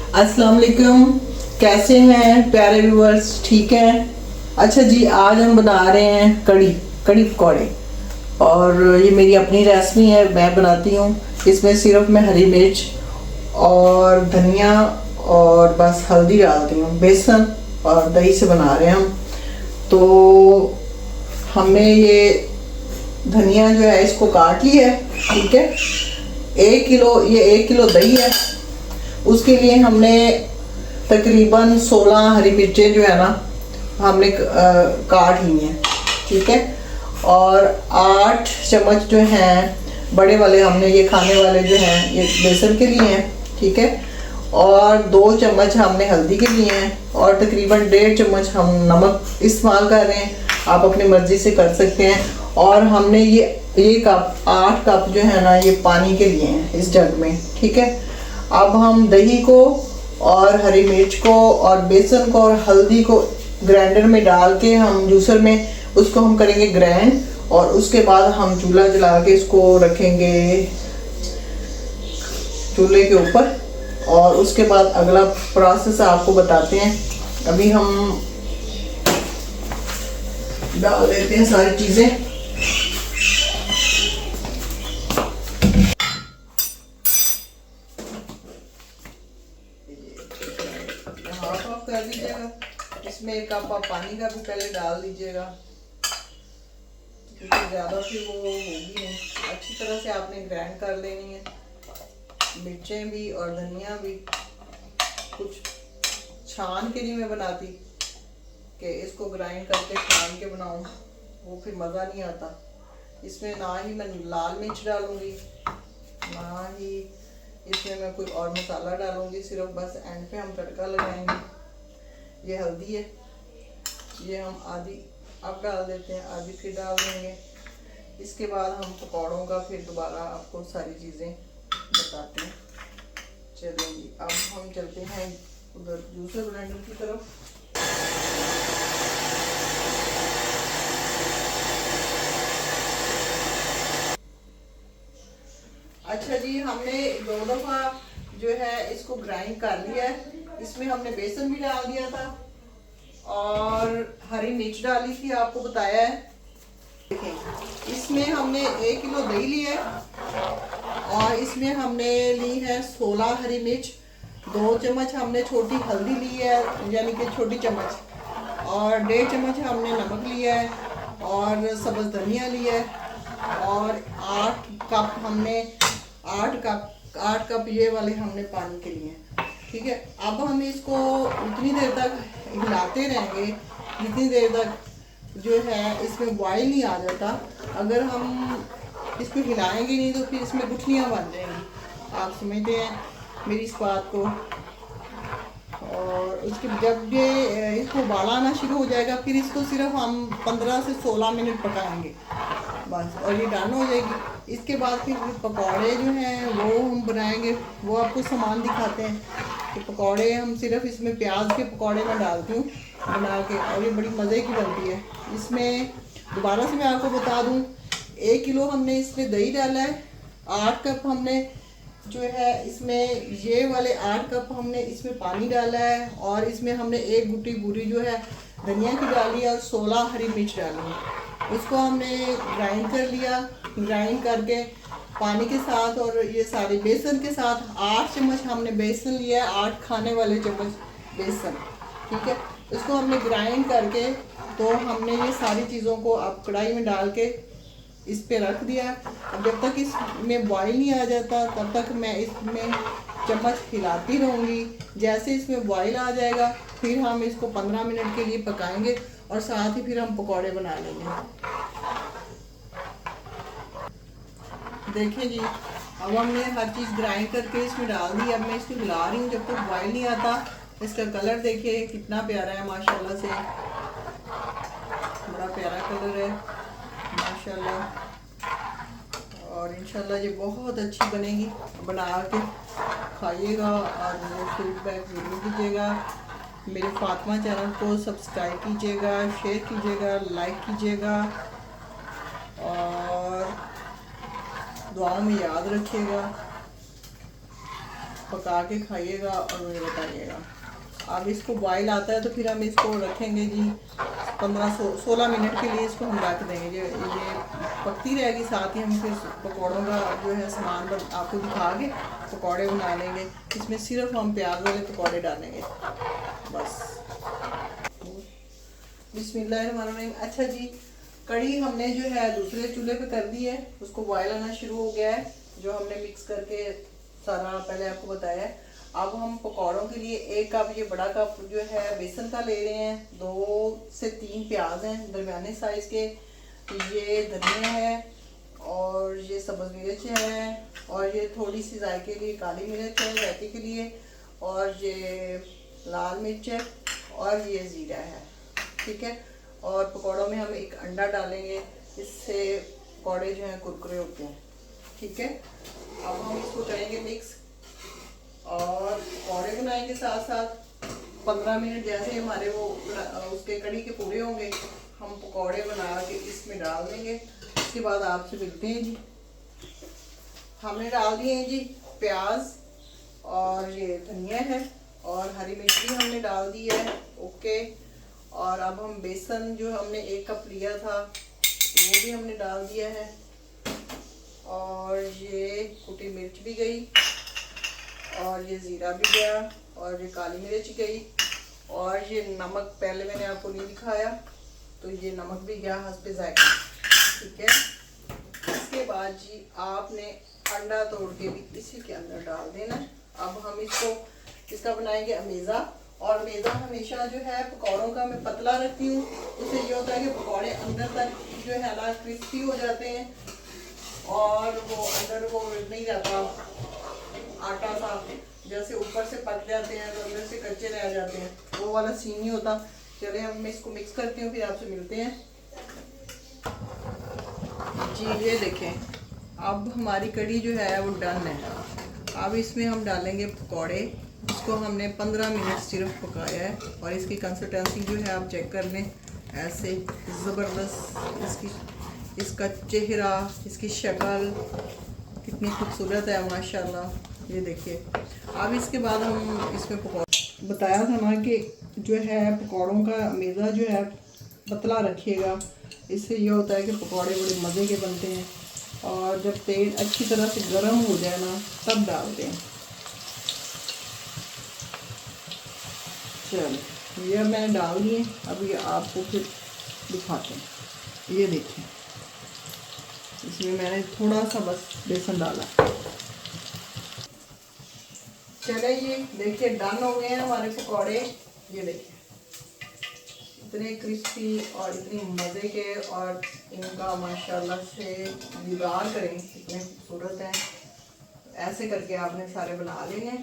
अस्सलाम वालेकुम। कैसे हैं प्यारे व्यूअर्स, ठीक हैं? अच्छा जी, आज हम बना रहे हैं कड़ी कड़ी पकौड़े। और ये मेरी अपनी रेसिपी है, मैं बनाती हूँ। इसमें सिर्फ मैं हरी मिर्च और धनिया और बस हल्दी डालती हूँ, बेसन और दही से बना रहे हैं हम। तो हमने ये धनिया जो है इसको काट लिया है, ठीक है। 1 किलो, ये 1 किलो दही है। उसके लिए हमने तकरीबन 16 हरी मिर्चें जो है ना हमने काट ली हैं, ठीक है। और 8 चम्मच जो हैं बड़े वाले, हमने ये खाने वाले जो हैं ये बेसन के लिए हैं, ठीक है। और 2 चम्मच हमने हल्दी के लिए हैं और तकरीबन 1.5 चम्मच हम नमक इस्तेमाल कर रहे हैं। आप अपनी मर्ज़ी से कर सकते हैं। और हमने ये कप 8 कप जो है ना ये पानी के लिए हैं इस जग में, ठीक है। अब हम दही को और हरी मिर्च को और बेसन को और हल्दी को ग्राइंडर में डाल के हम जूसर में उसको हम करेंगे ग्राइंड। और उसके बाद हम चूल्हा जला के इसको रखेंगे चूल्हे के ऊपर। और उसके बाद अगला प्रोसेस आपको बताते हैं। अभी हम डाल देते हैं सारी चीज़ें। हाफ ऑफ कर दीजिएगा। इसमें 1 कप आप पानी का भी पहले डाल दीजिएगा, क्योंकि ज़्यादा फिर वो होगी नहीं। अच्छी तरह से आपने ग्राइंड कर लेनी है, मिर्चें भी और धनिया भी। कुछ छान के नहीं मैं बनाती कि इसको ग्राइंड करके छान के बनाऊं, वो फिर मज़ा नहीं आता। इसमें ना ही मैं लाल मिर्च डालूंगी, ना ही इसमें मैं कोई और मसाला डालूंगी। सिर्फ बस एंड पे हम तड़का लगाएंगे। ये हल्दी है, ये हम आधी अब डाल देते हैं, आधी फिर डाल देंगे। इसके बाद हम पकौड़ों का फिर दोबारा आपको सारी चीज़ें बताते हैं। चलिए जी, अब हम चलते हैं उधर जूसर ब्लेंडर की तरफ। अच्छा जी, हमने 2 दफ़ा जो है इसको ग्राइंड कर लिया है। इसमें हमने बेसन भी डाल दिया था और हरी मिर्च डाली थी, आपको बताया है। देखें, इसमें हमने 1 किलो दही लिया है और इसमें हमने ली है 16 हरी मिर्च, 2 चम्मच हमने छोटी हल्दी ली है, यानी कि छोटी चम्मच, और 1.5 चम्मच हमने नमक लिया है और सब्ज़ धनिया लिया है। और 8 कप ये वाले हमने पानी के लिए, ठीक है। अब हम इसको उतनी देर तक हिलाते रहेंगे जितनी देर तक जो है इसमें बॉयल नहीं आ जाता। अगर हम इसको हिलाएंगे नहीं तो फिर इसमें गुठलियाँ बन जाएंगी। आप समझते हैं मेरी इस बात को। और उसके जब ये इसको उबाल आना शुरू हो जाएगा फिर इसको सिर्फ हम 15 से 16 मिनट पकाएंगे बस, और ये डन हो जाएगी। इसके बाद फिर पकौड़े जो हैं वो हम बनाएंगे। वो आपको सामान दिखाते हैं कि पकौड़े हम सिर्फ इसमें प्याज के पकौड़े मैं डालती हूँ बना के, और ये बड़ी मज़े की बनती है। इसमें दोबारा से मैं आपको बता दूँ, 1 किलो हमने इसमें दही डाला है, 8 कप हमने जो है इसमें ये वाले 8 कप हमने इसमें पानी डाला है। और इसमें हमने 1 गुटी पूरी जो है धनिया की डाली है और 16 हरी मिर्च डाली है। उसको हमने ग्राइंड कर लिया। ग्राइंड करके पानी के साथ और ये सारे बेसन के साथ 8 चम्मच हमने बेसन लिया है, 8 खाने वाले चम्मच बेसन, ठीक है। इसको हमने ग्राइंड करके तो हमने ये सारी चीज़ों को अब कढ़ाई में डाल के इस पे रख दिया। अब जब तक इसमें बॉईल नहीं आ जाता तब तक मैं इसमें चम्मच हिलाती रहूँगी। जैसे इसमें बॉईल आ जाएगा फिर हम इसको 15 मिनट के लिए पकाएंगे और साथ ही फिर हम पकौड़े बना लेंगे। देखिए जी, अब हमने हर चीज़ ग्राइंड करके इसमें डाल दी। अब मैं इसको हिला रही हूँ जब तक बॉईल नहीं आता। इसका कलर देखिए कितना प्यारा है, माशाल्लाह से बड़ा प्यारा कलर है माशाल्लाह। और इंशाल्लाह ये बहुत अच्छी बनेगी। बना के खाइएगा और मुझे फीडबैक ज़रूर दीजिएगा। मेरे फातिमा चैनल को सब्सक्राइब कीजिएगा, शेयर कीजिएगा, लाइक कीजिएगा और दुआओं में याद रखिएगा। पका के खाइएगा और मुझे बताइएगा। अब इसको बॉयल आता है तो फिर हम इसको रखेंगे जी 15-16 मिनट के लिए इसको हम रख देंगे। ये पकती रहेगी, साथ ही हम फिर पकौड़ों का जो है सामान आपको दिखा के पकौड़े बना लेंगे। इसमें सिर्फ हम प्याज वाले पकौड़े डालेंगे बस। बिस्मिल्लाहिर्रहमानिर्रहीम। अच्छा जी, कड़ी हमने जो है दूसरे चूल्हे पे कर दी है, उसको बॉयल आना शुरू हो गया है, जो हमने मिक्स करके सारा पहले आपको बताया है। अब हम पकौड़ों के लिए 1 कप, ये बड़ा कप जो है बेसन का ले रहे हैं। 2 से 3 प्याज हैं दरमियाने साइज के, ये धनिया है और ये सब्ज़ मिर्च है और ये थोड़ी सी जायके के लिए काली मिर्च है जायके के लिए, और ये लाल मिर्च है और ये ज़ीरा है, ठीक है। और पकौड़ों में हम 1 अंडा डालेंगे, इससे पकौड़े जो हैं कुरकुरे होते हैं, ठीक है। अब हम इसको करेंगे मिक्स और पकौड़े बनाएंगे साथ साथ। 15 मिनट जैसे हमारे वो उसके कड़ी के पूरे होंगे, हम पकौड़े बना के इसमें डाल देंगे। उसके बाद आपसे मिलते हैं जी। हमने डाल दिए हैं जी प्याज और ये धनिया है और हरी मिर्च भी हमने डाल दी है, ओके। और अब हम बेसन जो हमने 1 कप लिया था वो भी हमने डाल दिया है, और ये कुटी मिर्च भी गई और ये ज़ीरा भी गया और ये काली मिर्च गई, और ये नमक पहले मैंने आपको नहीं दिखाया तो ये नमक भी गया हस्बे जायका, ठीक है। इसके बाद जी आपने अंडा तोड़ के भी इसी के अंदर डाल देना। अब हम इसका बनाएंगे अमेज़ा। और अमेज़ा हमेशा जो है पकौड़ों का मैं पतला रखती हूँ, उससे ये होता है कि पकौड़े अंदर तक जो है ना क्रिस्पी हो जाते हैं और वो अंदर वो नहीं जाता आटा सा, जैसे ऊपर से पक जाते हैं तो अंदर से कच्चे रह जाते हैं, वो वाला सीन नहीं होता। चलिए अब मैं इसको मिक्स करती हूँ, फिर आपसे मिलते हैं जी। ये देखें, अब हमारी कड़ी जो है वो डन है। अब इसमें हम डालेंगे पकौड़े, इसको हमने 15 मिनट सिर्फ पकाया है और इसकी कंसिस्टेंसी जो है आप चेक कर लें, ऐसे ज़बरदस्त इसका चेहरा, इसकी शक्ल कितनी खूबसूरत है माशाल्लाह। ये देखिए। अब इसके बाद हम इसमें पकौड़े, बताया था ना कि जो है पकौड़ों का अमेज़ा जो है पतला रखिएगा, इससे ये होता है कि पकौड़े बड़े मज़े के बनते हैं। और जब तेल अच्छी तरह से गर्म हो जाए ना तब डालते हैं। चलो ये मैंने डाल दिए, अब ये आपको फिर दिखाते हैं। ये देखिए, इसमें मैंने थोड़ा सा बस बेसन डाला। चले ये देखिए डन हो गए हैं हमारे पकौड़े। ये देखिए इतने क्रिस्पी और इतनी मज़े के, और इनका माशाल्लाह से दीदार करें कितने खूबसूरत हैं। ऐसे करके आपने सारे बना लेंगे।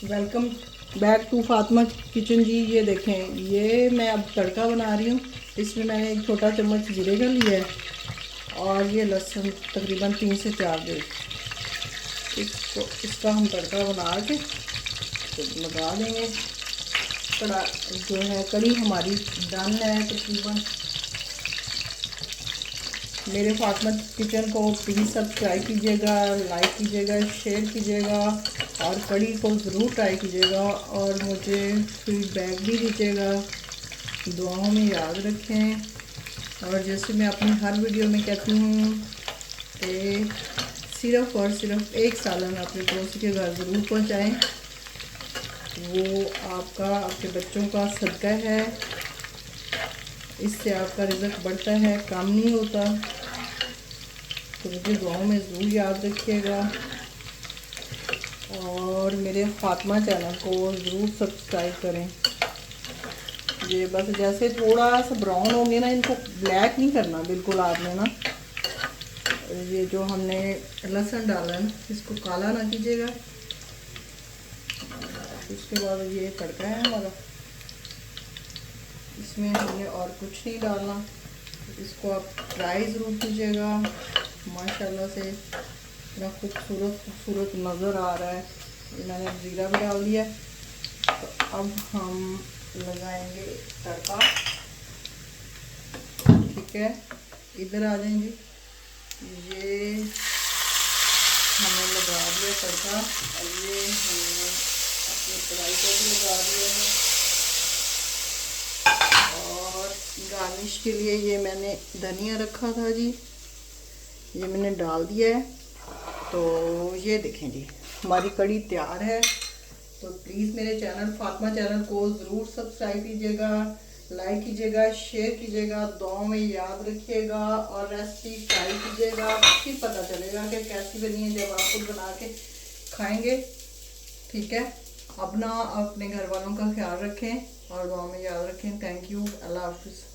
Welcome back to Fatima kitchen ji. ये देखें, ये मैं अब तड़का बना रही हूँ। इसमें मैंने 1 छोटा चम्मच जीरे का लिया है और ये लहसुन तकरीबन 3 से 4 दिन। इसका हम तड़का बना के तो लगा देंगे। कड़ा जो है कड़ी हमारी डन है तकरीबन। मेरे फातिमा किचन को प्लीज़ सब्सक्राइब कीजिएगा, लाइक कीजिएगा, शेयर कीजिएगा और कड़ी को ज़रूर ट्राई कीजिएगा और मुझे फीडबैक भी दीजिएगा। दुआओं में याद रखें। और जैसे मैं अपनी हर वीडियो में कहती हूँ कि सिर्फ़ और सिर्फ 1 सालन अपने पड़ोसी के घर ज़रूर पहुँचाएँ। वो आपके बच्चों का सदका है, इससे आपका रिज़्क बढ़ता है, काम नहीं होता। तो मुझे दुआओं में ज़रूर याद रखिएगा और मेरे फातिमा चैनल को ज़रूर सब्सक्राइब करें। ये बस जैसे थोड़ा सा ब्राउन होंगे ना, इनको ब्लैक नहीं करना बिल्कुल आपने ना। ये जो हमने लहसुन डाला है इसको काला ना कीजिएगा। उसके बाद ये तड़का है हमारा, इसमें हमने और कुछ नहीं डालना। इसको आप ट्राई ज़रूर कीजिएगा। माशाल्लाह से इतना खूबसूरत नज़र आ रहा है। मैंने ज़ीरा भी डाल दिया। तो अब हम लगाएंगे तड़का, ठीक है। इधर आ जाएंगे। ये हमने लगा दिया तड़का। और ये हमने अपनी कढ़ाई को भी लगा दिया है। और गार्निश के लिए ये मैंने धनिया रखा था जी, ये मैंने डाल दिया है। तो ये देखें जी, हमारी कड़ी तैयार है। तो प्लीज़ मेरे चैनल फातिमा चैनल को ज़रूर सब्सक्राइब कीजिएगा, लाइक कीजिएगा, शेयर कीजिएगा, दुआओं में याद रखिएगा और रेसिपी ट्राई कीजिएगा। फिर पता चलेगा कि कैसी बनी है जब आप खुद बना के खाएंगे। ठीक है, अपने घर वालों का ख्याल रखें और दुआओं में याद रखें। थैंक यू, अल्लाह हाफिज़।